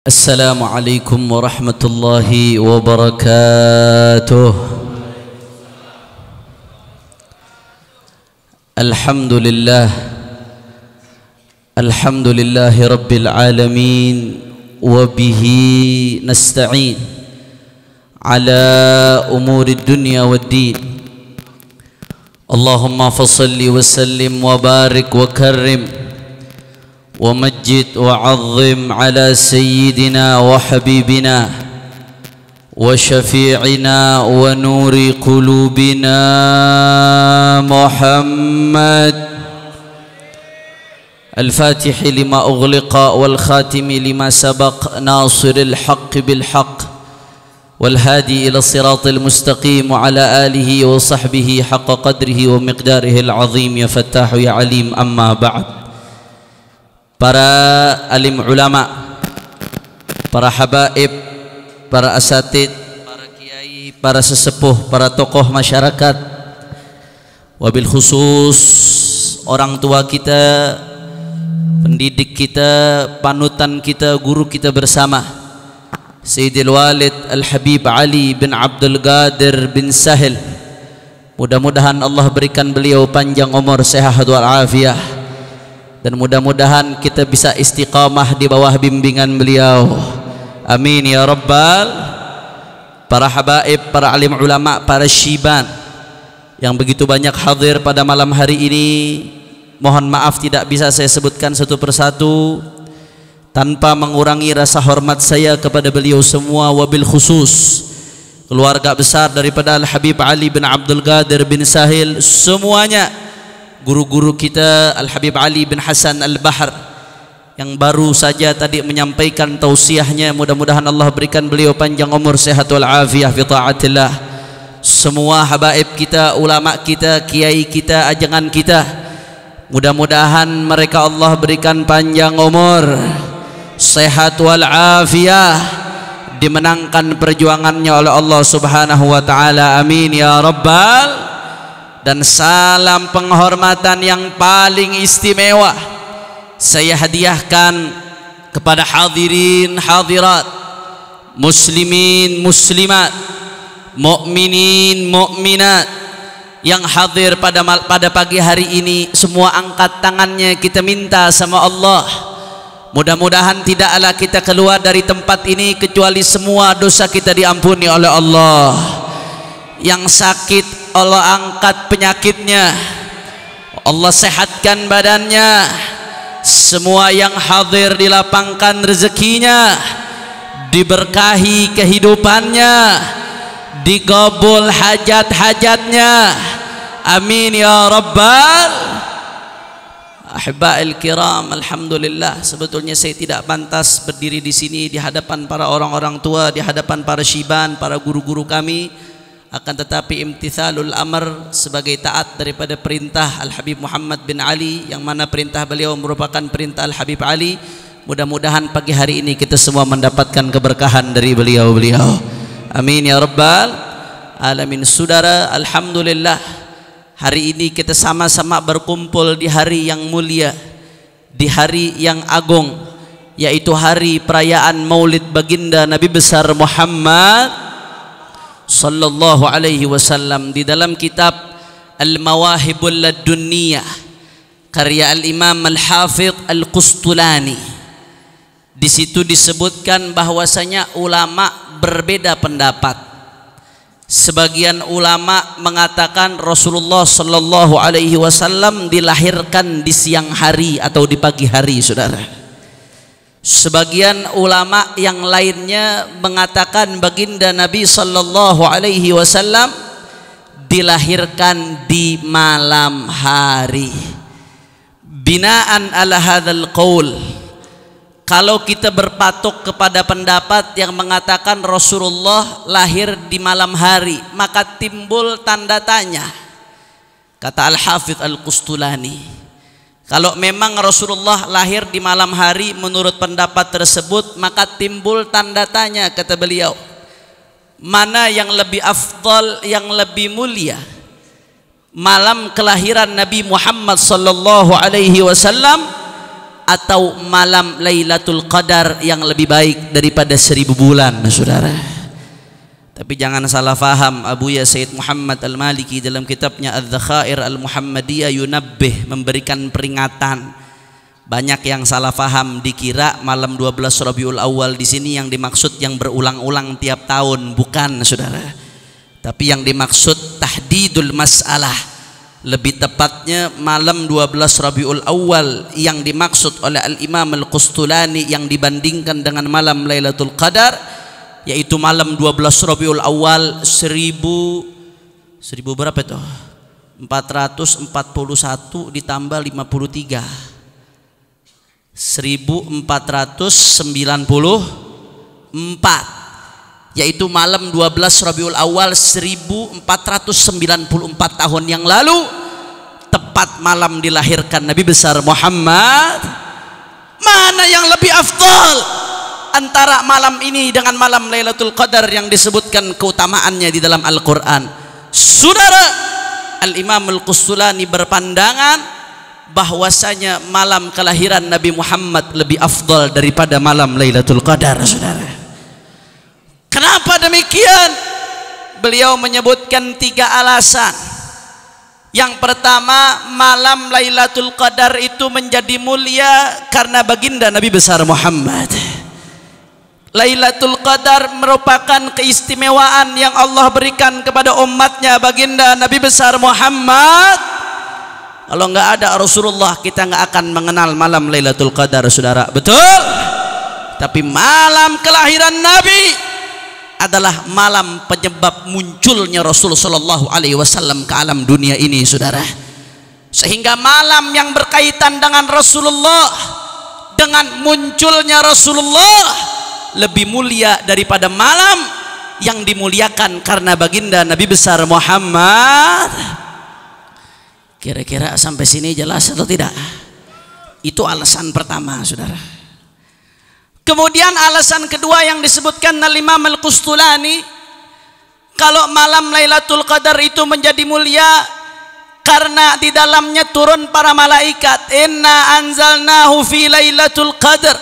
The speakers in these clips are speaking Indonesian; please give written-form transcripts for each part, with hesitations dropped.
Assalamualaikum warahmatullahi wabarakatuh. Alhamdulillahi rabbil alamin wa bihi nasta'in ala umuri dunya waddin. Allahumma fassalli wa sallim wa barik wa karrim ومجد وعظم على سيدنا وحبيبنا وشفيعنا ونور قلوبنا محمد الفاتح لما أغلق والخاتم لما سبق ناصر الحق بالحق والهادي إلى الصراط المستقيم وعلى آله وصحبه حق قدره ومقداره العظيم يا فتاح يا عليم. أما بعد. Para alim ulama, para habaib, para asatid, para kiai, para sesepuh, para tokoh masyarakat, wabil khusus orang tua kita, pendidik kita, panutan kita, guru kita bersama Sayyidil Walid Al-Habib Ali bin Abdul Qadir bin Sahil. Mudah-mudahan Allah berikan beliau panjang umur, sehat walafiat, dan mudah-mudahan kita bisa istiqamah di bawah bimbingan beliau. Amin ya rabbal. Para habaib, para alim ulama, para syiban yang begitu banyak hadir pada malam hari ini, mohon maaf tidak bisa saya sebutkan satu persatu tanpa mengurangi rasa hormat saya kepada beliau semua, wabil khusus keluarga besar daripada Al-Habib Ali bin Abdul Qadir bin Sahil, semuanya, guru-guru kita Al-Habib Ali bin Hasan Al-Bahr yang baru saja tadi menyampaikan tausiahnya. Mudah-mudahan Allah berikan beliau panjang umur, sehat walafiat fi taatillah. Semua habaib kita, ulama kita, kiai kita, ajangan kita, mudah-mudahan mereka Allah berikan panjang umur, sehat walafiat, dimenangkan perjuangannya oleh Allah Subhanahu wa taala. Amin ya rabbal. Dan salam penghormatan yang paling istimewa saya hadiahkan kepada hadirin hadirat, muslimin muslimat, mukminin mukminat yang hadir pada pagi hari ini. Semua angkat tangannya, kita minta sama Allah, mudah-mudahan tidaklah kita keluar dari tempat ini kecuali semua dosa kita diampuni oleh Allah. Yang sakit Allah angkat penyakitnya, Allah sehatkan badannya. Semua yang hadir dilapangkan rezekinya, diberkahi kehidupannya, digabul hajat-hajatnya. Amin ya rabbal. Ahiba'il kiram, alhamdulillah, sebetulnya saya tidak pantas berdiri di sini di hadapan para orang-orang tua, di hadapan para syiban, para guru-guru kami. Akan tetapi imtithalul amr, sebagai taat daripada perintah Al-Habib Muhammad bin Ali, yang mana perintah beliau merupakan perintah Al-Habib Ali. Mudah-mudahan pagi hari ini kita semua mendapatkan keberkahan dari beliau-beliau. Amin ya rabbal alamin. Saudara, alhamdulillah, hari ini kita sama-sama berkumpul di hari yang mulia, di hari yang agung, yaitu hari perayaan Maulid baginda Nabi besar Muhammad sallallahu alaihi wasallam. Di dalam kitab Al-Mawahibul Ladunniyah karya Al-Imam Al-Hafidh Al-Qustulani, di situ disebutkan bahwasanya ulama berbeda pendapat. Sebagian ulama mengatakan Rasulullah sallallahu alaihi wasallam dilahirkan di siang hari atau di pagi hari, saudara. Sebagian ulama yang lainnya mengatakan baginda Nabi sallallahu alaihi wasallam dilahirkan di malam hari. Binaan ala hadzal qaul, kalau kita berpatok kepada pendapat yang mengatakan Rasulullah lahir di malam hari, maka timbul tanda tanya. Kata Al-Hafidh Al-Qustulani, kalau memang Rasulullah lahir di malam hari menurut pendapat tersebut, maka timbul tanda tanya, kata beliau, mana yang lebih afdal, yang lebih mulia, malam kelahiran Nabi Muhammad sallallahu alaihi wasallam atau malam Lailatul Qadar yang lebih baik daripada 1000 bulan, saudara. Tapi jangan salah faham, Abuya Sayyid Muhammad Al-Maliki dalam kitabnya Adz-Dzakhair Al-Muhammadiyah yunabbih, memberikan peringatan. Banyak yang salah faham, dikira malam 12 Rabiul Awal di sini yang dimaksud yang berulang-ulang tiap tahun, bukan, saudara. Tapi yang dimaksud tahdidul mas'alah. Lebih tepatnya malam 12 Rabiul Awal yang dimaksud oleh Al-Imam Al-Qustulani yang dibandingkan dengan malam Lailatul Qadar, yaitu malam 12 Rabiul Awal 1000 berapa itu? 441 ditambah 53, 1494, yaitu malam 12 Rabiul Awal 1494 tahun yang lalu, tepat malam dilahirkan Nabi besar Muhammad. Mana yang lebih afdal antara malam ini dengan malam Lailatul Qadar yang disebutkan keutamaannya di dalam Al-Quran? Saudara, Al-Imam Al-Qustulani berpandangan bahwasanya malam kelahiran Nabi Muhammad lebih afdal daripada malam Lailatul Qadar, saudara. Kenapa demikian? Beliau menyebutkan 3 alasan. Yang pertama, malam Lailatul Qadar itu menjadi mulia karena baginda Nabi besar Muhammad. Lailatul Qadar merupakan keistimewaan yang Allah berikan kepada umatnya baginda Nabi besar Muhammad. Kalau nggak ada Rasulullah, kita nggak akan mengenal malam Lailatul Qadar, saudara. Betul? Tapi malam kelahiran Nabi adalah malam penyebab munculnya Rasul Sallallahu Alaihi Wasallam ke alam dunia ini, saudara. Sehingga malam yang berkaitan dengan Rasulullah, dengan munculnya Rasulullah, lebih mulia daripada malam yang dimuliakan karena baginda Nabi besar Muhammad. Kira-kira sampai sini jelas atau tidak? Itu alasan pertama, saudara. Kemudian alasan kedua yang disebutkan oleh Imam Al-Qustulani, kalau malam Lailatul Qadar itu menjadi mulia karena di dalamnya turun para malaikat. Inna anzalnahu fi Lailatul Qadar,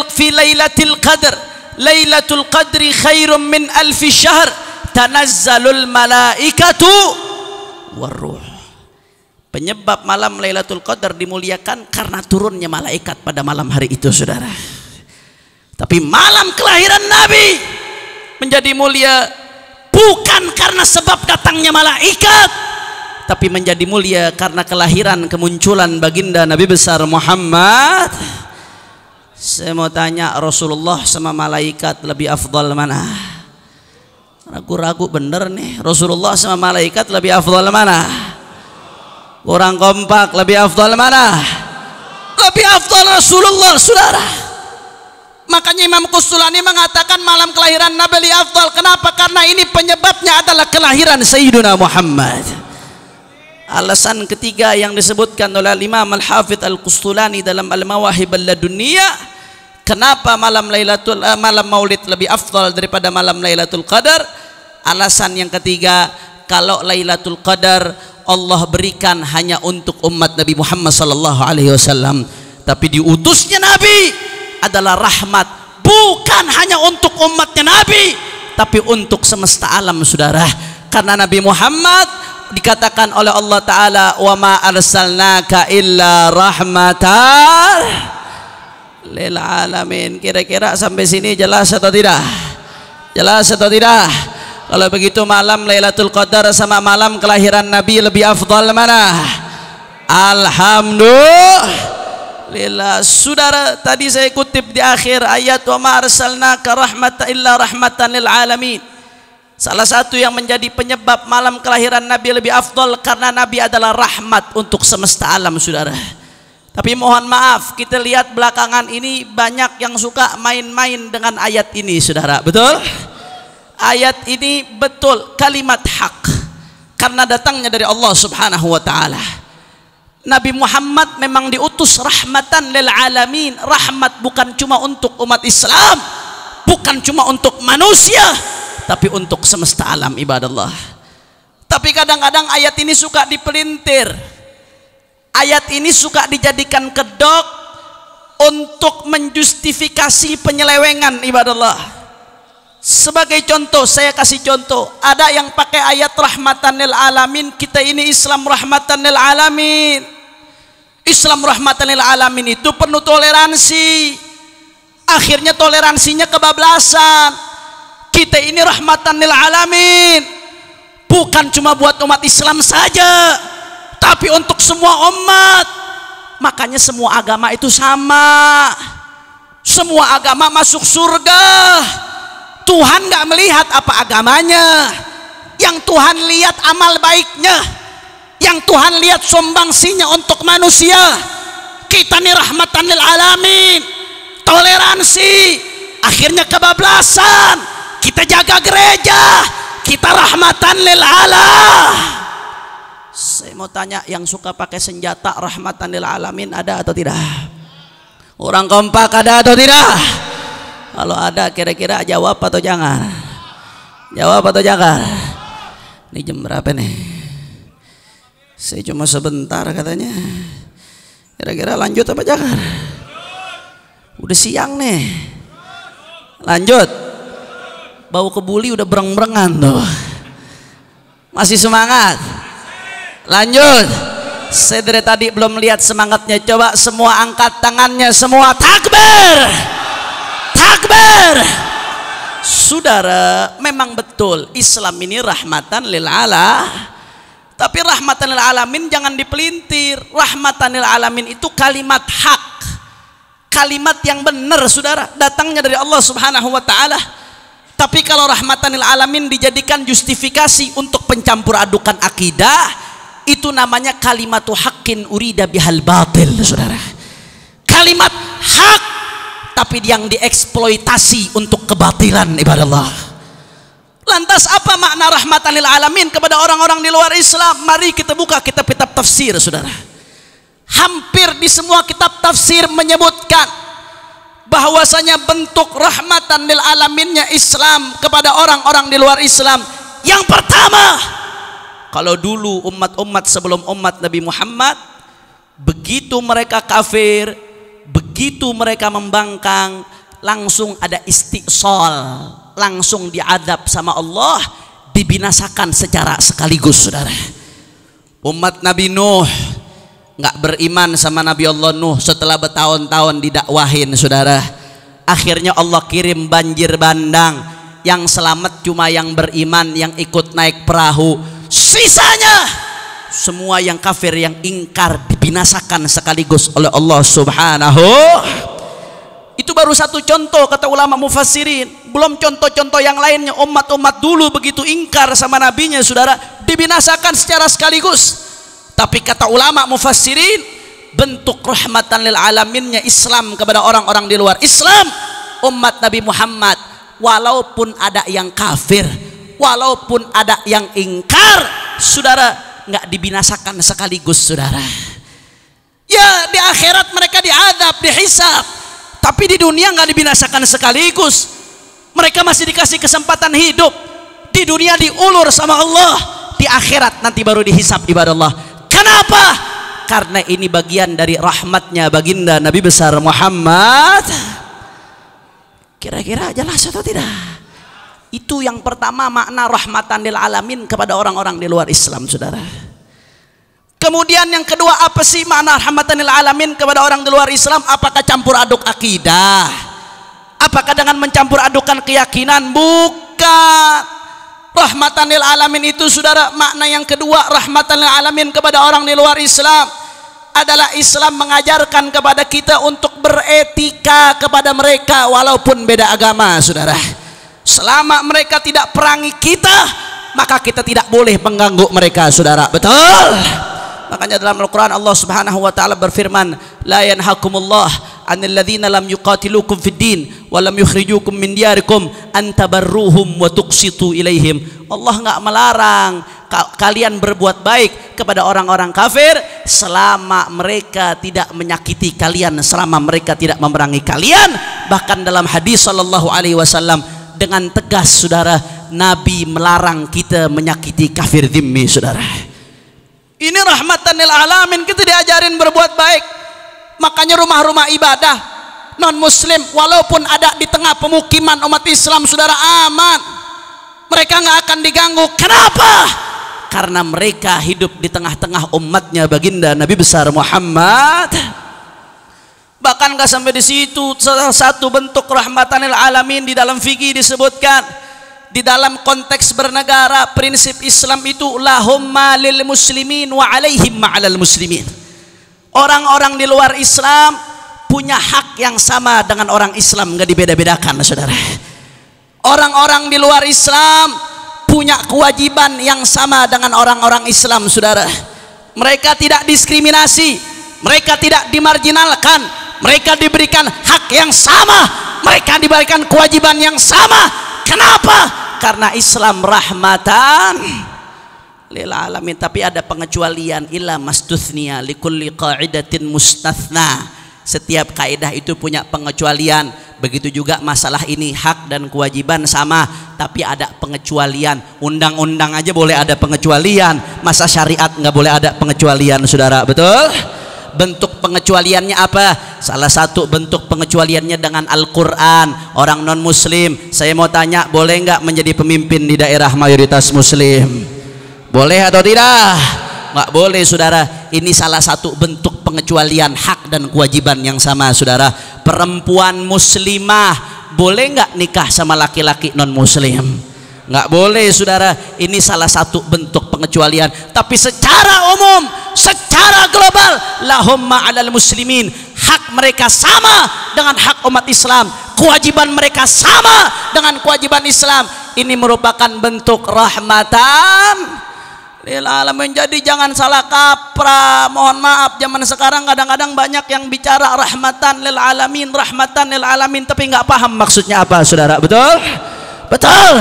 fi Lailatul Qadar, Lailatul Qadri khairum min alfi syahr, tanazzalul malaikatu warruh. Penyebab malam Lailatul Qadar dimuliakan karena turunnya malaikat pada malam hari itu, saudara. Tapi malam kelahiran Nabi menjadi mulia bukan karena sebab datangnya malaikat, tapi menjadi mulia karena kelahiran, kemunculan baginda Nabi besar Muhammad. Saya mau tanya, Rasulullah sama malaikat lebih afdal mana? Ragu-ragu bener nih, Rasulullah sama malaikat lebih afdal mana? Kurang kompak, lebih afdal mana? Lebih afdal Rasulullah, saudara. Makanya Imam Qustulani mengatakan malam kelahiran Nabi lebih afdal. Kenapa? Karena ini penyebabnya adalah kelahiran Sayyidina Muhammad. Alasan ketiga yang disebutkan oleh Imam Al-Hafidh Al-Qustulani dalam Al-Mawahib Al-Laduniyah, kenapa malam Maulid lebih afdal daripada malam Lailatul Qadar? Alasan yang ketiga, kalau Lailatul Qadar Allah berikan hanya untuk umat Nabi Muhammad sallallahu alaihi wasallam, tapi diutusnya Nabi adalah rahmat, bukan hanya untuk umatnya Nabi, tapi untuk semesta alam, saudara. Karena Nabi Muhammad dikatakan oleh Allah Ta'ala, wa ma arsalnaka illa rahmatan lil alamin. Kira-kira sampai sini jelas atau tidak? Jelas atau tidak? Kalau begitu malam Lailatul Qadar sama malam kelahiran Nabi lebih afdal mana? Alhamdulillah. Saudara, tadi saya kutip di akhir ayat, wa ma arsalnaka rahmatan illa rahmatan lil alamin. Salah satu yang menjadi penyebab malam kelahiran Nabi lebih afdal karena Nabi adalah rahmat untuk semesta alam, saudara. Tapi mohon maaf, kita lihat belakangan ini banyak yang suka main-main dengan ayat ini, saudara. Betul? Ayat ini betul kalimat hak karena datangnya dari Allah Subhanahu wa taala. Nabi Muhammad memang diutus rahmatan lil alamin, rahmat bukan cuma untuk umat Islam, bukan cuma untuk manusia, tapi untuk semesta alam, ibadallah. Tapi kadang-kadang ayat ini suka dipelintir. Ayat ini suka dijadikan kedok untuk menjustifikasi penyelewengan ibadallah. Sebagai contoh, saya kasih contoh, ada yang pakai ayat rahmatan lil alamin, kita ini Islam rahmatan lil alamin. Islam rahmatan lil alamin itu penuh toleransi, akhirnya toleransinya kebablasan. Kita ini rahmatan lil alamin, bukan cuma buat umat Islam saja, tapi untuk semua umat. Makanya semua agama itu sama, semua agama masuk surga. Tuhan gak melihat apa agamanya, yang Tuhan lihat amal baiknya, yang Tuhan lihat sumbangsinya untuk manusia. Kita nih rahmatan lil alamin, toleransi, akhirnya kebablasan. Kita jaga gereja, kita rahmatan lil alam. Saya mau tanya, yang suka pakai senjata rahmatan lil alamin ada atau tidak? Orang kompak ada atau tidak? Kalau ada kira-kira jawab atau jangan? Jawab atau jangan? Ini jam berapa nih? Saya cuma sebentar katanya. Kira-kira lanjut apa jangan? Udah siang nih. Lanjut. Bau kebuli udah bereng-berengan tuh. Masih semangat? Lanjut. Saya dari tadi belum lihat semangatnya. Coba semua angkat tangannya, semua takbir. Takbir. Saudara, memang betul Islam ini rahmatan lil alamin. Tapi rahmatan lil alamin jangan dipelintir. Rahmatan lil alamin itu kalimat hak, kalimat yang benar saudara, datangnya dari Allah subhanahu wa ta'ala. Tapi kalau rahmatan lil alamin dijadikan justifikasi untuk pencampur adukan akidah, itu namanya kalimatu haqqin urida bihal batil saudara. Kalimat hak tapi yang dieksploitasi untuk kebatilan ibadallah. Lantas apa makna rahmatan lil alamin kepada orang-orang di luar Islam? Mari kita buka kitab-kitab tafsir saudara. Hampir di semua kitab tafsir menyebutkan bahwasanya bentuk rahmatan lil alaminnya Islam kepada orang-orang di luar Islam. Yang pertama, kalau dulu umat-umat sebelum umat Nabi Muhammad, begitu mereka kafir, begitu mereka membangkang, langsung ada istisal, langsung diadab sama Allah, dibinasakan secara sekaligus saudara. Umat Nabi Nuh nggak beriman sama Nabi Allah Nuh setelah bertahun-tahun didakwahin saudara. Akhirnya Allah kirim banjir bandang, yang selamat cuma yang beriman, yang ikut naik perahu. Sisanya semua yang kafir, yang ingkar, dibinasakan sekaligus oleh Allah subhanahu. Itu baru satu contoh kata ulama mufassirin, belum contoh-contoh yang lainnya. Umat-umat dulu begitu ingkar sama nabinya saudara, dibinasakan secara sekaligus. Tapi kata ulama mufassirin, bentuk rahmatan lil alaminnya Islam kepada orang-orang di luar Islam, umat Nabi Muhammad, walaupun ada yang kafir, walaupun ada yang ingkar saudara, nggak dibinasakan sekaligus saudara. Ya di akhirat mereka diadab, dihisab, tapi di dunia nggak dibinasakan sekaligus. Mereka masih dikasih kesempatan hidup. Di dunia diulur sama Allah, di akhirat nanti baru dihisab ibadallah. Kenapa? Karena ini bagian dari rahmatnya baginda Nabi besar Muhammad. Kira-kira jelas atau tidak? Itu yang pertama, makna rahmatan lil alamin kepada orang-orang di luar Islam saudara. Kemudian yang kedua, apa sih makna rahmatan lil alamin kepada orang di luar Islam? Apakah campur aduk akidah? Apakah dengan mencampur adukan keyakinan? Bukan. Rahmatan lil alamin itu saudara, makna yang kedua, rahmatan lil alamin kepada orang di luar Islam adalah Islam mengajarkan kepada kita untuk beretika kepada mereka walaupun beda agama saudara. Selama mereka tidak perangi kita, maka kita tidak boleh mengganggu mereka saudara. Betul? Makanya dalam Al-Quran Allah subhanahu wa ta'ala berfirman, la yanhakumullah anil ladzina lam yuqatilukum fid din wa lam yukhrijukum min diyarikum an tabarruhum wa tuqsitu ilaihim. Allah enggak melarang kalian berbuat baik kepada orang-orang kafir selama mereka tidak menyakiti kalian, selama mereka tidak memerangi kalian. Bahkan dalam hadis sallallahu alaihi wasallam dengan tegas saudara, Nabi melarang kita menyakiti kafir dhimmi saudara. Ini rahmatan lil alamin, kita diajarin berbuat baik. Makanya rumah-rumah ibadah non muslim walaupun ada di tengah pemukiman umat Islam, saudara, aman, mereka nggak akan diganggu. Kenapa? Karena mereka hidup di tengah-tengah umatnya baginda Nabi besar Muhammad. Bahkan nggak sampai di situ, salah satu bentuk rahmatan lil alamin di dalam fikih disebutkan, di dalam konteks bernegara, prinsip Islam itu lahum ma lil muslimin wa alaihim ma alal muslimin. Orang-orang di luar Islam punya hak yang sama dengan orang Islam, nggak dibeda-bedakan, saudara. Orang-orang di luar Islam punya kewajiban yang sama dengan orang-orang Islam, saudara. Mereka tidak diskriminasi, mereka tidak dimarginalkan, mereka diberikan hak yang sama, mereka diberikan kewajiban yang sama. Kenapa? Karena Islam rahmatan lil alamin. Tapi ada pengecualian, illa mastuthniya likulli qa'idatin mustathna. Setiap kaidah itu punya pengecualian. Begitu juga masalah ini, hak dan kewajiban sama, tapi ada pengecualian. Undang-undang aja boleh ada pengecualian, masa syariat nggak boleh ada pengecualian, saudara? Betul? Bentuk pengecualiannya apa? Salah satu bentuk pengecualiannya dengan Al-Quran. Orang non muslim, saya mau tanya, boleh nggak menjadi pemimpin di daerah mayoritas muslim? Boleh atau tidak? Nggak boleh, saudara. Ini salah satu bentuk pengecualian hak dan kewajiban yang sama, saudara. Perempuan muslimah boleh nggak nikah sama laki-laki non muslim? Nggak boleh, saudara. Ini salah satu bentuk pengecualian. Tapi secara umum, secara global, lahum ma'alal muslimin, hak mereka sama dengan hak umat Islam, kewajiban mereka sama dengan kewajiban Islam. Ini merupakan bentuk rahmatan lil alamin. Jadi jangan salah kaprah. Mohon maaf, zaman sekarang kadang-kadang banyak yang bicara rahmatan lil alamin, rahmatan lil alamin, tapi nggak paham maksudnya apa, saudara. Betul? Betul.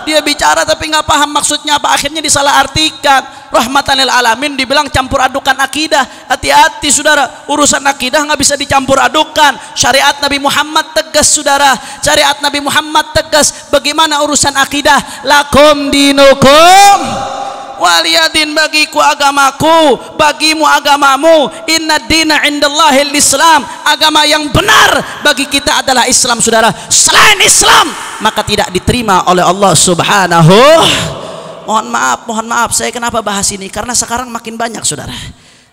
Dia bicara tapi nggak paham maksudnya apa, akhirnya disalahartikan. Rahmatan lil alamin dibilang campur adukan akidah. Hati-hati, saudara, urusan akidah nggak bisa dicampur adukan. Syariat Nabi Muhammad tegas, saudara. Syariat Nabi Muhammad tegas. Bagaimana urusan akidah? Lakum dinukum waliyadin, bagiku agamaku, bagimu agamamu. Inna dina indallahil Islam, agama yang benar bagi kita adalah Islam, saudara. Selain Islam maka tidak diterima oleh Allah Subhanahu. Mohon maaf, saya kenapa bahas ini? Karena sekarang makin banyak, saudara.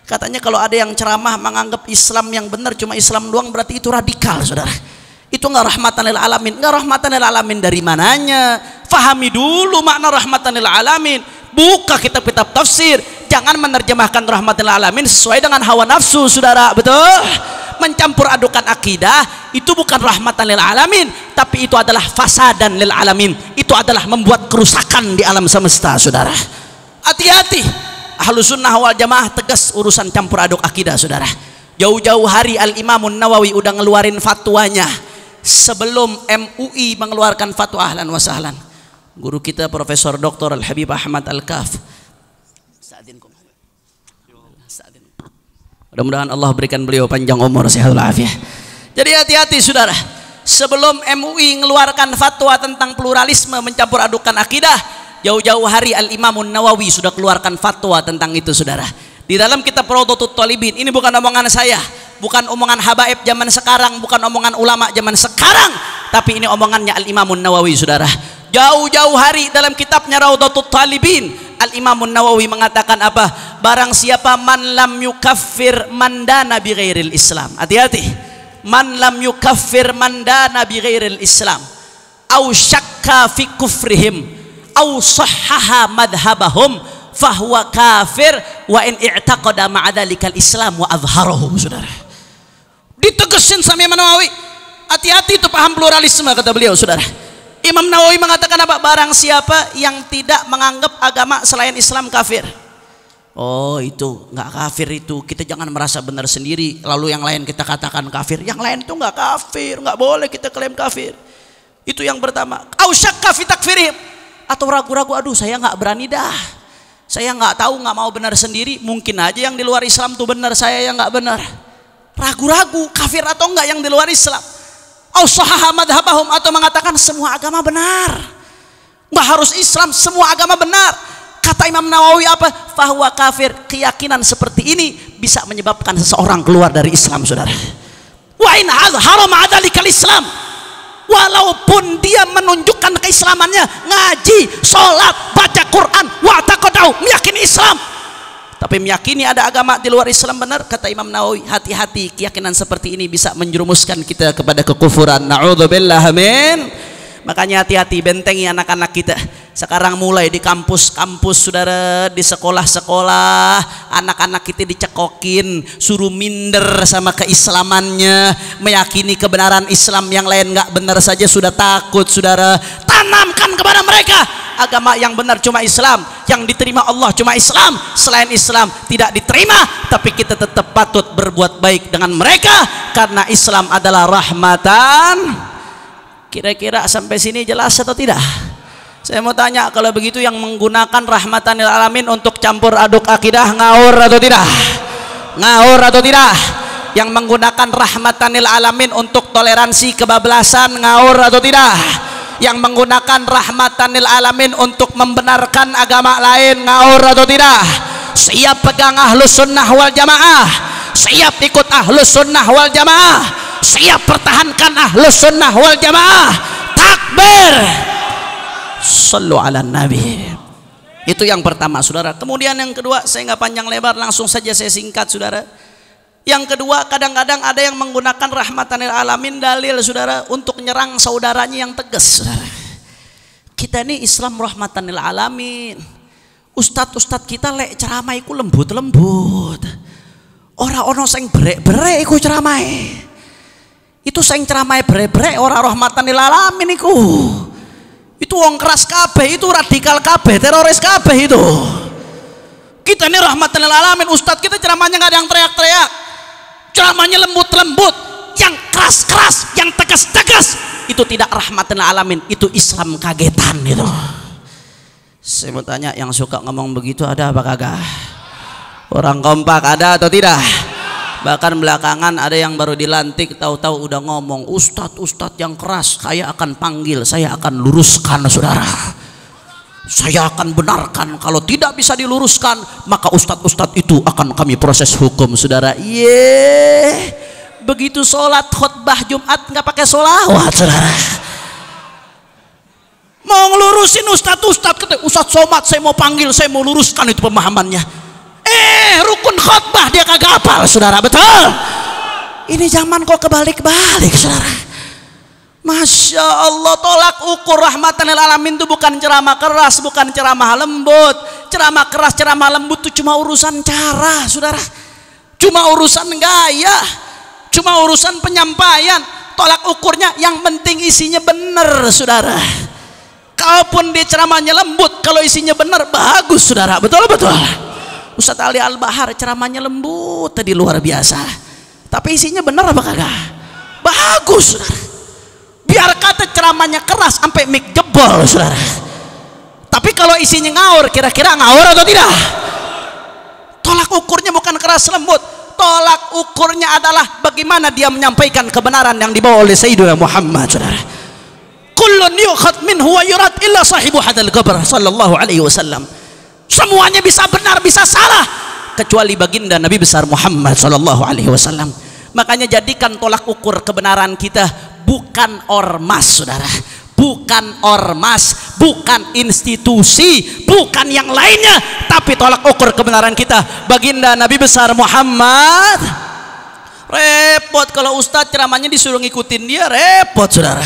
Katanya kalau ada yang ceramah menganggap Islam yang benar cuma Islam doang, berarti itu radikal, saudara. Itu nggak rahmatan lil alamin. Nggak rahmatan lil alamin dari mananya? Fahami dulu makna rahmatan lil alamin. Buka kitab-kitab tafsir. Jangan menerjemahkan rahmatan lil alamin sesuai dengan hawa nafsu, saudara. Betul? Mencampur adukan akidah itu bukan rahmatan lil alamin, tapi itu adalah fasadan lil alamin. Itu adalah membuat kerusakan di alam semesta, saudara. Hati-hati. Ahlus sunnah wal jamaah tegas urusan campur aduk akidah, saudara. Jauh-jauh hari Al-Imamun Nawawi udah ngeluarin fatwanya sebelum MUI mengeluarkan fatwa. Ahlan wa sahlan. Guru kita Profesor Dr. Al-Habib Ahmad Al-Kaf. Mudah-mudahan Allah berikan beliau panjang umur, sehat walafiat. Jadi hati-hati, saudara. Sebelum MUI mengeluarkan fatwa tentang pluralisme mencampur adukan akidah, jauh-jauh hari Al-Imamun Nawawi sudah keluarkan fatwa tentang itu, saudara. Di dalam kitab Rawdatul Talibin, ini bukan omongan saya, bukan omongan habaib zaman sekarang, bukan omongan ulama zaman sekarang, tapi ini omongannya Al-Imamun Nawawi, saudara. Jauh-jauh hari dalam kitabnya Rawdatul Talibin, Al-Imamun Nawawi mengatakan apa? Barang siapa man lam yukaffir mandana bi ghairil Islam. Hati-hati. Man lam yukaffir mandana bi ghairil Islam au syakka fi kufrihim au sahhaha madhhabahum fahuwa kafir wa in i'taqada ma'a dzalikal Islam wa azharahu, saudara. Ditegesin sama Imam Nawawi. Hati-hati, itu paham pluralisme, kata beliau, saudara. Imam Nawawi mengatakan apa? Barang siapa yang tidak menganggap agama selain Islam kafir. Oh, itu nggak kafir, itu kita jangan merasa benar sendiri lalu yang lain kita katakan kafir. Yang lain itu nggak kafir, nggak boleh kita klaim kafir. Itu yang pertama. Au syakka fi takfirihim, atau ragu-ragu, aduh saya nggak berani dah, saya nggak tahu, nggak mau benar sendiri, mungkin aja yang di luar Islam tuh benar, saya yang nggak benar. Ragu-ragu kafir atau enggak yang di luar Islam. Au sahaha madhabahum, atau mengatakan semua agama benar, nggak harus Islam, semua agama benar. Kata Kata Imam Nawawi apa? Fahuwa kafir. Keyakinan seperti ini bisa menyebabkan seseorang keluar dari Islam, saudara. Wa in haram adalikal Islam, walaupun dia menunjukkan keislamannya, ngaji, sholat, baca Quran, wa taqadau, meyakini Islam, tapi meyakini ada agama di luar Islam, benar kata Imam Nawawi, hati-hati, keyakinan seperti ini bisa menjerumuskan kita kepada kekufuran. Na'udzubillah, amin. Makanya hati-hati, bentengi anak-anak kita. Sekarang mulai di kampus-kampus, saudara, di sekolah-sekolah, anak-anak kita dicekokin, suruh minder sama keislamannya, meyakini kebenaran Islam, yang lain nggak benar saja sudah takut, saudara. Tanamkan kepada mereka agama yang benar cuma Islam, yang diterima Allah cuma Islam, selain Islam tidak diterima. Tapi kita tetap patut berbuat baik dengan mereka karena Islam adalah rahmatan. Kira-kira sampai sini jelas atau tidak? Saya mau tanya, kalau begitu yang menggunakan rahmatan lil alamin untuk campur aduk akidah, ngawur atau tidak? Ngawur atau tidak? Yang menggunakan rahmatan lil alamin untuk toleransi kebablasan, ngawur atau tidak? Yang menggunakan rahmatan lil alamin untuk membenarkan agama lain, ngawur atau tidak? Siap pegang ahlus sunnah wal jamaah, siap ikut ahlus sunnah wal jamaah, siap pertahankan ahlus sunnah wal jamaah. Takbir, sallu ala nabi. Itu yang pertama, saudara. Kemudian yang kedua, saya nggak panjang lebar, langsung saja saya singkat, saudara. Yang kedua, kadang-kadang ada yang menggunakan rahmatan lil alamin dalil, saudara, untuk nyerang saudaranya yang tegas, saudara. Kita ini Islam rahmatan lil alamin. Ustadz kita lek ceramah iku lembut-lembut. Ora ono sing brek-brek iku ceramah. Itu sing ceramah brek-brek ora rahmatan lil alamin iku. Itu wong keras kabeh, itu radikal kabeh, teroris kabeh itu. Kita ini rahmatan lil alamin, ustadz kita ceramahnya nggak ada yang teriak-teriak. Ceramahnya lembut-lembut, yang keras-keras, yang tegas-tegas. Itu tidak rahmatan lil alamin, itu Islam kagetan itu. Saya mau tanya, yang suka ngomong begitu ada apa kagak? Orang kompak ada atau tidak? Bahkan belakangan ada yang baru dilantik, tahu-tahu udah ngomong, ustadz yang keras saya akan panggil, saya akan luruskan, saudara. Saya akan benarkan, kalau tidak bisa diluruskan maka ustadz itu akan kami proses hukum, saudara. Begitu sholat khutbah Jumat nggak pakai sholawat, saudara. Mau ngelurusin ustadz kata Ustadz Somad, saya mau panggil, saya mau luruskan itu pemahamannya. Rukun khutbah dia kagak hafal, saudara. Betul. Ini zaman kok kebalik-balik, saudara. Masya Allah, tolak ukur rahmatan lil alamin itu bukan ceramah keras, bukan ceramah lembut. Ceramah keras, ceramah lembut itu cuma urusan cara, saudara. Cuma urusan gaya, cuma urusan penyampaian. Tolak ukurnya yang penting isinya benar, saudara. Kalaupun dia ceramahnya lembut, kalau isinya benar bagus, saudara. Betul. Ustadz Ali Al-Bahar ceramahnya lembut tadi luar biasa, tapi isinya benar apa kagak? Bagus, saudara. Biar kata ceramahnya keras sampai mic jebol, saudara. Tapi kalau isinya ngawur, kira-kira ngawur atau tidak? Tolak ukurnya bukan keras lembut, tolak ukurnya adalah bagaimana dia menyampaikan kebenaran yang dibawa oleh Sayyidina Muhammad, saudara. Kullun yukhad minhu wa yurad illa sahibu hadal qabr sallallahu alaihi wasallam. Semuanya bisa benar, bisa salah, kecuali baginda Nabi besar Muhammad sallallahu alaihi wasallam. Makanya jadikan tolak ukur kebenaran kita bukan ormas, saudara. Bukan ormas, bukan institusi, bukan yang lainnya, tapi tolak ukur kebenaran kita baginda Nabi besar Muhammad. Repot kalau ustadz ceramahnya disuruh ngikutin dia, repot, saudara.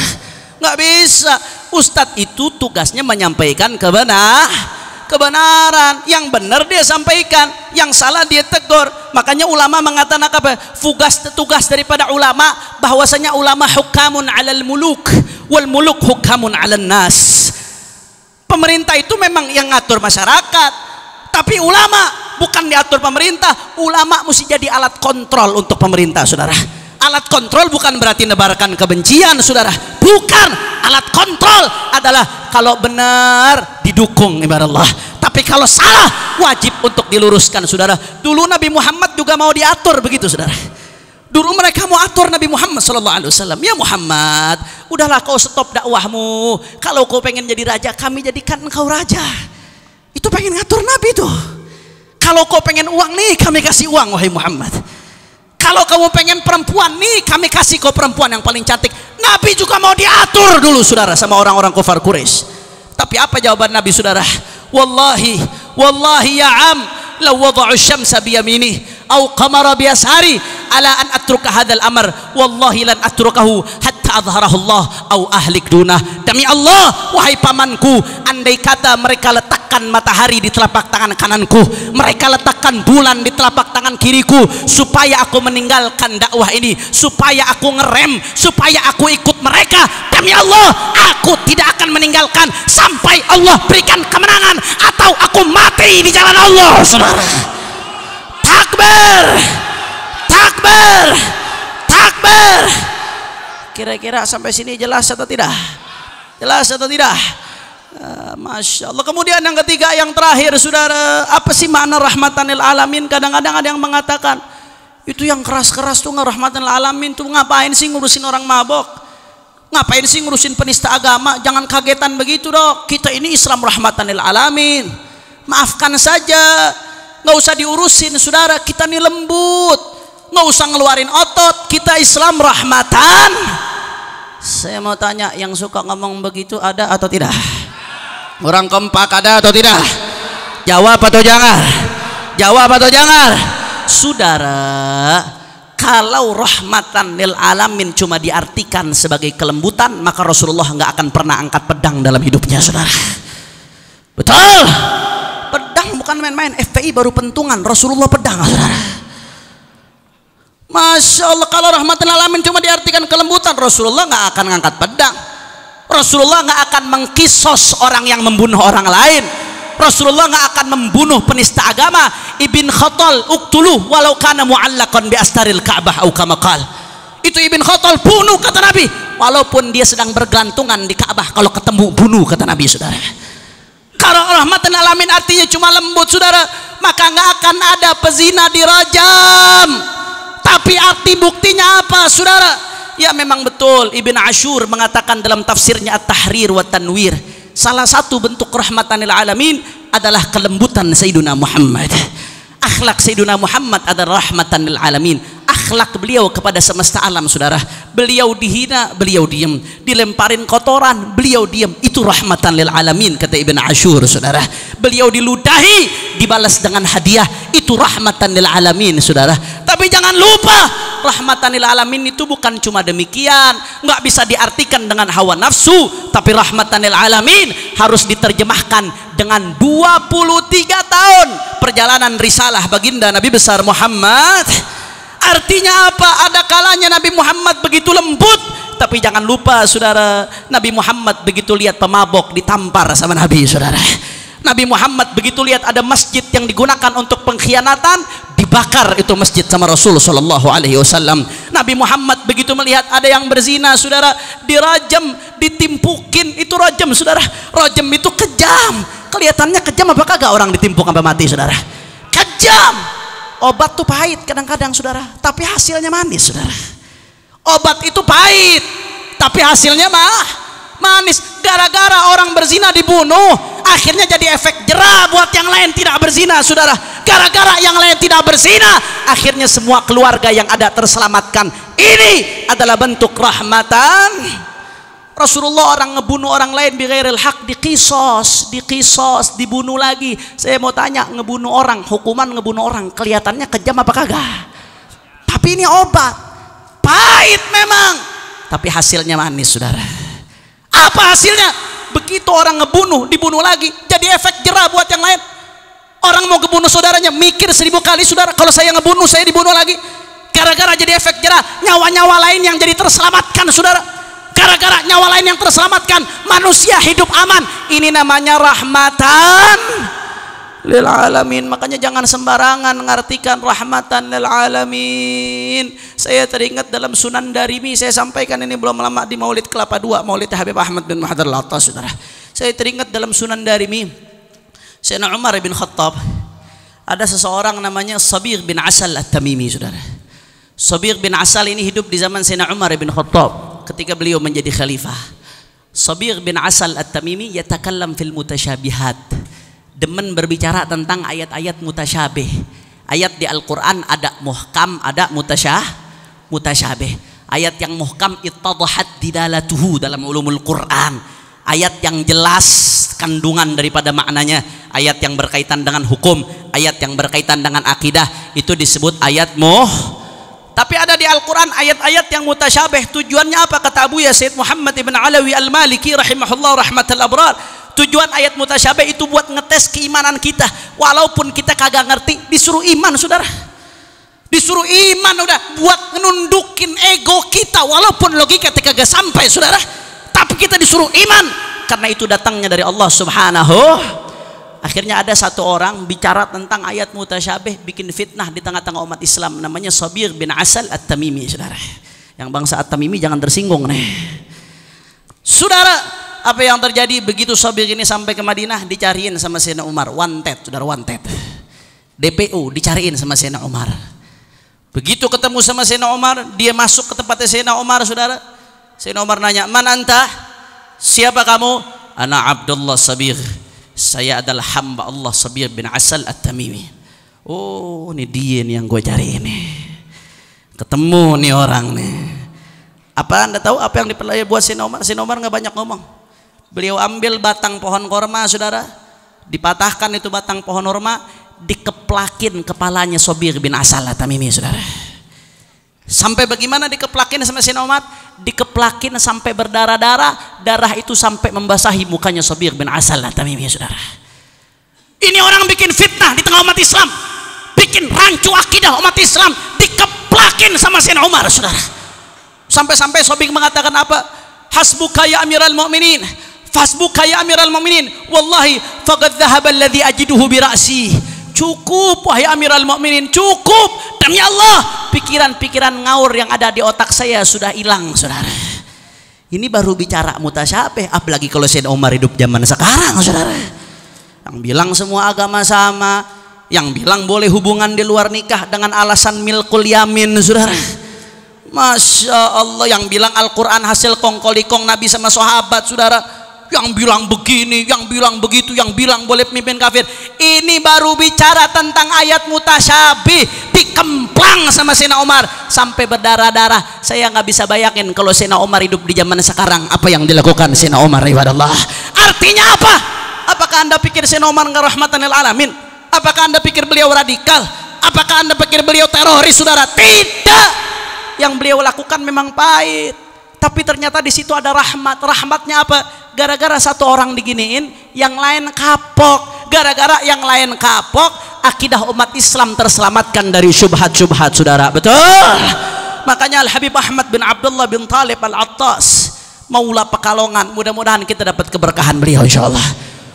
Nggak bisa. Ustadz itu tugasnya menyampaikan kebenaran, yang benar dia sampaikan, yang salah dia tegur. Makanya ulama mengatakan apa? Tugas daripada ulama, bahwasanya ulama hukamun 'alal muluk wal muluk hukamun 'alan nas. Pemerintah itu memang yang ngatur masyarakat, tapi ulama bukan diatur pemerintah. Ulama mesti jadi alat kontrol untuk pemerintah, saudara. Alat kontrol bukan berarti nebarkan kebencian, saudara. Bukan. Alat kontrol adalah kalau benar didukung ibarat Allah, tapi kalau salah wajib untuk diluruskan, saudara. Dulu Nabi Muhammad juga mau diatur begitu, saudara. Dulu mereka mau atur Nabi Muhammad SAW. Ya Muhammad, udahlah kau stop dakwahmu. Kalau kau pengen jadi raja, kami jadikan engkau raja. Itu pengen ngatur Nabi tuh. Kalau kau pengen uang nih, kami kasih uang wahai Muhammad. Kalau kamu pengen perempuan nih, kami kasih kau perempuan yang paling cantik. Nabi juga mau diatur dulu saudara sama orang-orang kufar Quraisy. Tapi apa jawaban Nabi saudara? Wallahi ya am, law wada'u syamsa biyamini au qamara biyasari ala an atruka hadzal amr wallahi lan atrukahu hatta adharahu Allah au ahlik dunah. Demi Allah wahai pamanku, andai kata mereka letakkan matahari di telapak tangan kananku, mereka letakkan bulan di telapak tangan kiriku, supaya aku meninggalkan dakwah ini, supaya aku ngerem, supaya aku ikut mereka, demi Allah aku tidak akan meninggalkan sampai Allah berikan kemenangan atau aku mati di jalan Allah. Saudara, takbir, takbir, takbir. Kira-kira sampai sini jelas atau tidak? Jelas atau tidak? Masya Allah. Kemudian yang ketiga, yang terakhir saudara, apa sih makna rahmatan lil alamin? Kadang-kadang ada yang mengatakan itu yang keras-keras tuh rahmatan lil alamin tuh ngapain sih ngurusin orang mabok? Ngapain sih ngurusin penista agama? Jangan kagetan begitu dok. Kita ini Islam rahmatan lil alamin. Maafkan saja, nggak usah diurusin saudara. Kita nih lembut, nggak usah ngeluarin otot. Kita Islam rahmatan. Saya mau tanya, yang suka ngomong begitu ada atau tidak? Orang kompak ada atau tidak? Jawab atau jangan? Jawab atau jangan? Saudara, kalau rahmatan lil alamin cuma diartikan sebagai kelembutan, maka Rasulullah nggak akan pernah angkat pedang dalam hidupnya saudara. Betul? Pedang bukan main-main. FPI baru pentungan, Rasulullah pedang saudara. Masya Allah, kalau rahmatan lil alamin cuma diartikan kelembutan, Rasulullah nggak akan ngangkat pedang. Rasulullah nggak akan mengkisos orang yang membunuh orang lain. Rasulullah nggak akan membunuh penista agama. Ibn Khattal uktuluh walau kana mu'allaqan bi astaril Ka'bah au kama qala. Itu Ibn Khattal, bunuh kata Nabi, walaupun dia sedang bergelantungan di Ka'bah, kalau ketemu bunuh kata Nabi saudara. Kalau rahmatan alamin artinya cuma lembut saudara, maka nggak akan ada pezina dirajam. Tapi arti buktinya apa saudara? Ya memang betul, Ibn Ashur mengatakan dalam tafsirnya At-Tahrir wa Tanwir, salah satu bentuk rahmatan lil alamin adalah kelembutan Sayyiduna Muhammad. Akhlak Sayyiduna Muhammad adalah rahmatan lil alamin. Akhlak beliau kepada semesta alam saudara. Beliau dihina, beliau diam. Dilemparin kotoran, beliau diam. Itu rahmatan lil alamin kata Ibn Ashur saudara. Beliau diludahi, dibalas dengan hadiah. Itu rahmatan lil alamin saudara. Tapi jangan lupa, rahmatan lil alamin itu bukan cuma demikian, nggak bisa diartikan dengan hawa nafsu, tapi rahmatan lil alamin harus diterjemahkan dengan 23 tahun perjalanan risalah baginda Nabi besar Muhammad. Artinya apa? Ada kalanya Nabi Muhammad begitu lembut, tapi jangan lupa saudara, Nabi Muhammad begitu lihat pemabok ditampar sama Nabi saudara. Nabi Muhammad begitu lihat ada masjid yang digunakan untuk pengkhianatan, dibakar itu masjid sama Rasul sallallahu alaihi wasallam. Nabi Muhammad begitu melihat ada yang berzina saudara, dirajam, ditimpukin. Itu rajam saudara. Rajam itu kejam. Kelihatannya kejam apa kagak orang ditimpuk sampai mati saudara? Kejam. Obat tuh pahit kadang-kadang saudara, tapi hasilnya manis saudara. Obat itu pahit, tapi hasilnya manis. Gara-gara orang berzina dibunuh, akhirnya jadi efek jerah buat yang lain tidak berzina saudara. Gara-gara yang lain tidak berzina, akhirnya semua keluarga yang ada terselamatkan. Ini adalah bentuk rahmatan. Rasulullah orang ngebunuh orang lain bighairil haq dikisos, dibunuh lagi. Saya mau tanya, ngebunuh orang, hukuman ngebunuh orang kelihatannya kejam apa kagak? Tapi ini obat, pahit memang, tapi hasilnya manis saudara. Apa hasilnya? Begitu orang ngebunuh, dibunuh lagi, jadi efek jerah buat yang lain. Orang mau ngebunuh saudaranya mikir 1000 kali saudara, kalau saya ngebunuh saya dibunuh lagi. Gara-gara jadi efek jerah, nyawa-nyawa lain yang jadi terselamatkan saudara. Gara-gara nyawa lain yang terselamatkan, manusia hidup aman. Ini namanya rahmatan lil alamin. Makanya jangan sembarangan mengartikan rahmatan lil alamin. Saya teringat dalam Sunan Darimi, saya sampaikan ini belum lama di Maulid Kelapa II, Maulid Habib Ahmad bin Muhammad al-Attas saudara. Saya teringat dalam Sunan Darimi, Sayyidina Umar bin Khattab, ada seseorang namanya Sabigh bin Asal At-Tamimi saudara. Sabigh bin Asal ini hidup di zaman Sayyidina Umar bin Khattab ketika beliau menjadi khalifah. Sabigh bin Asal At-Tamimi yatakallam fil mutasyabihat. demen berbicara tentang ayat-ayat mutasyabih. Ayat di Al-Quran ada muhkam, ada mutasyabih. Ayat yang muhkam ittadahat dilalatuhu dalam ulumul Quran. Ayat yang jelas kandungan daripada maknanya. Ayat yang berkaitan dengan hukum, ayat yang berkaitan dengan akidah, itu disebut ayat Tapi ada di Al-Quran ayat-ayat yang mutasyabih. Tujuannya apa? Kata Abu Yazid Muhammad ibn Alawi al-Maliki rahimahullah rahmatul abrar. Tujuan ayat mutasyabih itu buat ngetes keimanan kita. Walaupun kita kagak ngerti, disuruh iman, saudara. Disuruh iman udah, buat nundukin ego kita. Walaupun logika kita kagak sampai, saudara, tapi kita disuruh iman, karena itu datangnya dari Allah subhanahu. Akhirnya ada satu orang bicara tentang ayat mutasyabih, bikin fitnah di tengah-tengah umat Islam. Namanya Sabir bin Asal At-Tamimi, saudara. Yang bangsa At-Tamimi jangan tersinggung nih, saudara. Apa yang terjadi? Begitu Sabir ini sampai ke Madinah, dicariin sama Sayyidina Umar, wanted, saudara, wanted. DPO dicariin sama Sayyidina Umar. Begitu ketemu sama Sayyidina Umar, dia masuk ke tempatnya Sayyidina Umar, saudara. Sayyidina Umar nanya, "Man anta?" Siapa kamu? "Ana Abdullah Sabir." Saya adalah hamba Allah Sabir bin Asal At-Tamimi. Oh, ini dia nih yang gue cari ini. Ketemu nih orang nih. Apa anda tahu apa yang diperlaya buat Sayyidina Umar? Sayyidina Umar nggak banyak ngomong. Beliau ambil batang pohon korma, saudara, dipatahkan itu batang pohon korma, dikeplakin kepalanya Sabir bin Asal At-Tamimi, saudara. Sampai bagaimana dikeplakin sama Sayyidina Umar? Dikeplakin sampai berdarah-darah, darah itu sampai membasahi mukanya Sabir bin Asal At-Tamimi, saudara. Ini orang bikin fitnah di tengah umat Islam, bikin rancu akidah umat Islam, dikeplakin sama Sayyidina Umar, saudara. Sampai-sampai Sabir mengatakan apa? "Hasbuka ya Amiral Mu'minin, fasbuka ya Amiral Mu'minin, wallahi faqad dhahaba alladhi ajiduhu bi ra'si." Cukup wahai Amiral Mu'minin, cukup, demi Allah, pikiran-pikiran ngaur yang ada di otak saya sudah hilang, saudara. Ini baru bicara mutasyabih, apalagi kalau Sayyidina Umar hidup zaman sekarang, saudara. Yang bilang semua agama sama, yang bilang boleh hubungan di luar nikah dengan alasan milkul yamin, saudara. Masya Allah, yang bilang Al-Quran hasil kongkolikong Nabi sama sahabat, saudara. Yang bilang begini, yang bilang begitu, yang bilang boleh pemimpin kafir. Ini baru bicara tentang ayat mutasyabih, dikemplang sama Sayyidina Umar sampai berdarah-darah. Saya nggak bisa bayangin kalau Sayyidina Umar hidup di zaman sekarang, apa yang dilakukan Sayyidina Umar, ibadallah. Artinya apa? Apakah anda pikir Sayyidina Umar nggak rahmatan lil alamin? Apakah anda pikir beliau radikal? Apakah anda pikir beliau teroris, saudara? Tidak. Yang beliau lakukan memang pahit, tapi ternyata di situ ada rahmat. Rahmatnya apa? Gara-gara satu orang diginiin, yang lain kapok. Gara-gara yang lain kapok, akidah umat Islam terselamatkan dari syubhat-syubhat, saudara. Betul. Makanya Al-Habib Ahmad bin Abdullah bin Talib Al-Attas, Maula Pekalongan, mudah-mudahan kita dapat keberkahan beliau, insyaallah.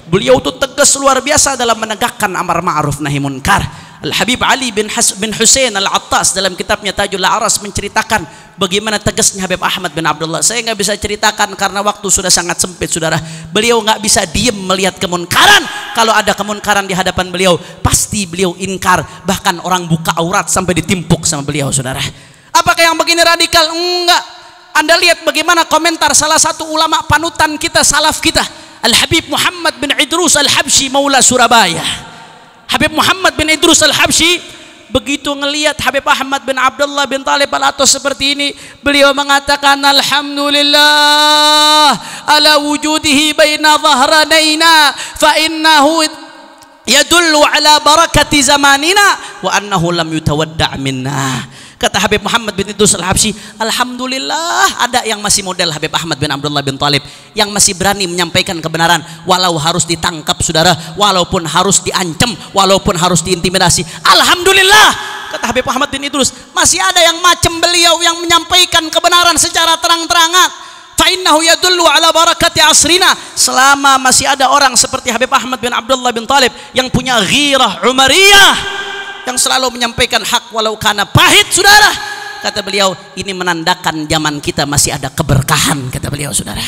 Beliau itu tegas luar biasa dalam menegakkan amar ma'ruf nahi munkar. Al-Habib Ali bin Husain Al-Attas dalam kitabnya Tajul A'ras menceritakan bagaimana tegasnya Habib Ahmad bin Abdullah. Saya nggak bisa ceritakan karena waktu sudah sangat sempit, saudara. Beliau nggak bisa diem melihat kemunkaran. Kalau ada kemunkaran di hadapan beliau, pasti beliau inkar. Bahkan orang buka aurat sampai ditimpuk sama beliau, saudara. Apakah yang begini radikal? Enggak. Anda lihat bagaimana komentar salah satu ulama panutan kita, salaf kita, Al-Habib Muhammad bin Idrus Al-Habsyi Maula Surabaya. Habib Muhammad bin Idrus Al-Habsyi begitu ngelihat Habib Ahmad bin Abdullah bin Talib Al-Attas seperti ini, beliau mengatakan, "Alhamdulillah ala wujudihi baina dhahranaina fa innahu yadullu ala barakati zamanina wa annahu lam yutawadda' minna." Kata Habib Muhammad bin Idrus Al-Habsyi, alhamdulillah ada yang masih model Habib Ahmad bin Abdullah bin Talib, yang masih berani menyampaikan kebenaran walau harus ditangkap, saudara, walaupun harus diancam, walaupun harus diintimidasi. Alhamdulillah, kata Habib Ahmad bin Idrus, masih ada yang macam beliau yang menyampaikan kebenaran secara terang-terangan. Fa innahu yadullu ala barakati asrina. Selama masih ada orang seperti Habib Ahmad bin Abdullah bin Talib yang punya ghirah umariyah, yang selalu menyampaikan hak walau kana pahit, saudara, kata beliau, ini menandakan zaman kita masih ada keberkahan, kata beliau, saudara.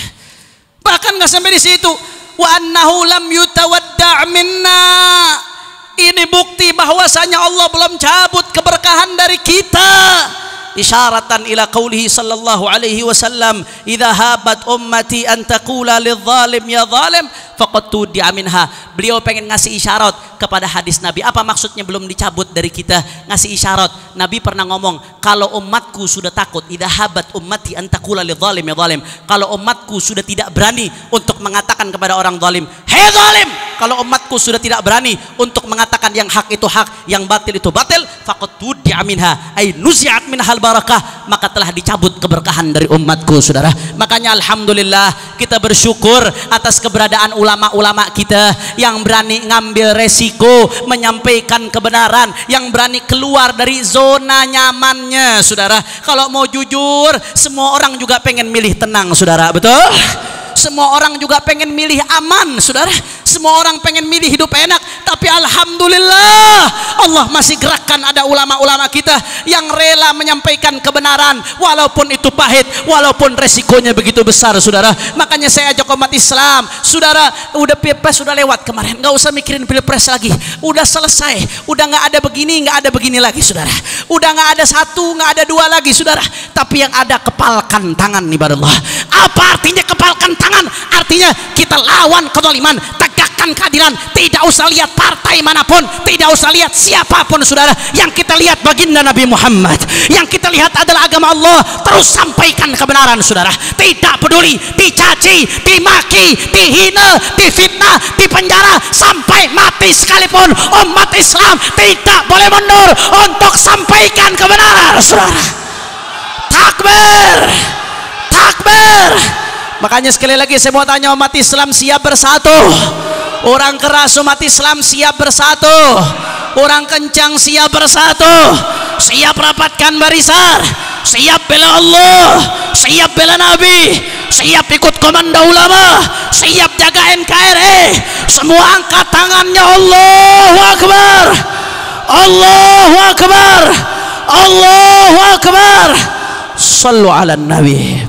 Bahkan nggak sampai di situ, wa annahu lam yutawadda' minna. Ini bukti bahwasanya Allah belum cabut keberkahan dari kita. isyaratan ila qaulihi sallallahu alaihi wasallam, idza habat ummati an taqula lidh-dhalim ya zalim faqad tudi'a minha. Beliau pengen ngasih isyarat kepada hadis Nabi. Apa maksudnya belum dicabut dari kita? Ngasih isyarat. Nabi pernah ngomong, kalau umatku sudah takut, idza habat ummati an taqula lidh-dhalim ya zalim, kalau umatku sudah tidak berani untuk mengatakan kepada orang zalim, hei zalim, kalau umatku sudah tidak berani untuk mengatakan yang hak itu hak, yang batil itu batil, faqad tudi'a minha, ay nuzi'at minhal barakah, maka telah dicabut keberkahan dari umatku, saudara. Makanya alhamdulillah kita bersyukur atas keberadaan ulama-ulama kita yang berani ngambil resiko menyampaikan kebenaran, yang berani keluar dari zona nyamannya, saudara. Kalau mau jujur, semua orang juga pengen milih tenang, saudara, betul? Semua orang juga pengen milih aman, saudara. Semua orang pengen milih hidup enak. Tapi alhamdulillah Allah masih gerakkan ada ulama-ulama kita yang rela menyampaikan kebenaran walaupun itu pahit, walaupun resikonya begitu besar, saudara. Makanya saya ajak umat Islam, saudara, udah pilpres sudah lewat kemarin, nggak usah mikirin pilpres lagi, udah selesai, udah nggak ada begini, nggak ada begini lagi, saudara. Udah nggak ada satu, nggak ada dua lagi, saudara. Tapi yang ada kepalkan tangan, ibadallah. Apa artinya kepalkan tangan? Artinya kita lawan kezaliman, tegakkan keadilan. Tidak usah lihat partai manapun, tidak usah lihat siapapun, saudara. Yang kita lihat baginda Nabi Muhammad, yang kita lihat adalah agama Allah. Terus sampaikan kebenaran, saudara. Tidak peduli dicaci, dimaki, dihina, difitnah, dipenjara sampai mati sekalipun, umat Islam tidak boleh mundur untuk sampaikan kebenaran, saudara. Takbir, takbir. Makanya sekali lagi saya mau tanya, umat Islam siap bersatu? Orang keras umat Islam siap bersatu? Orang kencang siap bersatu? Siap rapatkan barisan? Siap bela Allah? Siap bela Nabi? Siap ikut komando ulama? Siap jaga NKRI? Semua angkat tangannya. Allahu Akbar, Allahu Akbar, Allahu Akbar. Sallu ala Nabi.